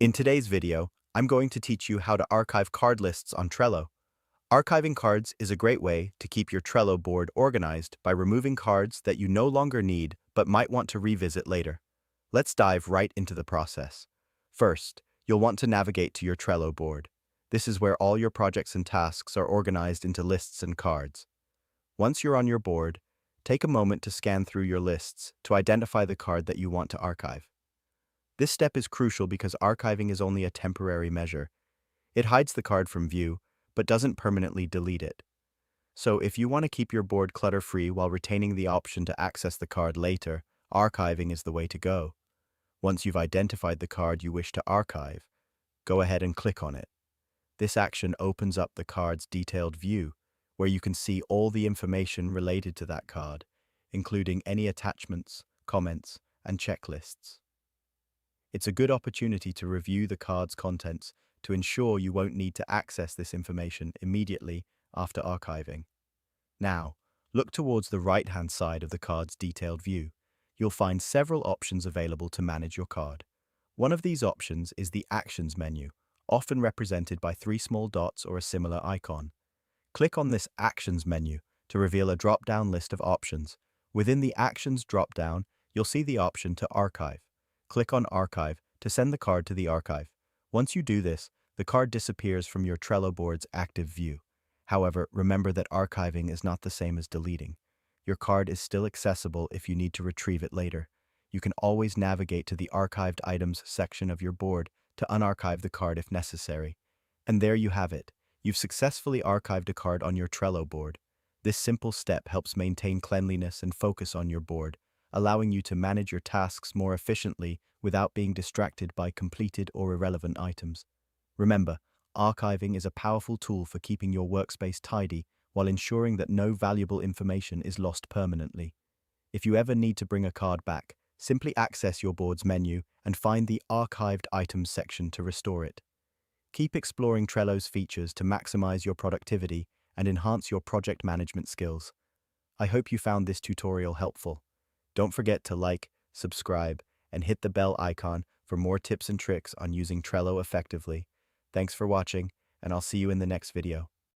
In today's video, I'm going to teach you how to archive card lists on Trello. Archiving cards is a great way to keep your Trello board organized by removing cards that you no longer need but might want to revisit later. Let's dive right into the process. First, you'll want to navigate to your Trello board. This is where all your projects and tasks are organized into lists and cards. Once you're on your board, take a moment to scan through your lists to identify the card that you want to archive. This step is crucial because archiving is only a temporary measure. It hides the card from view, but doesn't permanently delete it. So if you want to keep your board clutter-free while retaining the option to access the card later, archiving is the way to go. Once you've identified the card you wish to archive, go ahead and click on it. This action opens up the card's detailed view, where you can see all the information related to that card, including any attachments, comments, and checklists. It's a good opportunity to review the card's contents to ensure you won't need to access this information immediately after archiving. Now, look towards the right-hand side of the card's detailed view. You'll find several options available to manage your card. One of these options is the Actions menu, often represented by three small dots or a similar icon. Click on this Actions menu to reveal a drop-down list of options. Within the Actions drop-down, you'll see the option to archive. Click on Archive to send the card to the archive. Once you do this, the card disappears from your Trello board's active view. However, remember that archiving is not the same as deleting. Your card is still accessible if you need to retrieve it later. You can always navigate to the Archived Items section of your board to unarchive the card if necessary. And there you have it. You've successfully archived a card on your Trello board. This simple step helps maintain cleanliness and focus on your board, allowing you to manage your tasks more efficiently without being distracted by completed or irrelevant items. Remember, archiving is a powerful tool for keeping your workspace tidy while ensuring that no valuable information is lost permanently. If you ever need to bring a card back, simply access your board's menu and find the Archived Items section to restore it. Keep exploring Trello's features to maximize your productivity and enhance your project management skills. I hope you found this tutorial helpful. Don't forget to like, subscribe, and hit the bell icon for more tips and tricks on using Trello effectively. Thanks for watching, and I'll see you in the next video.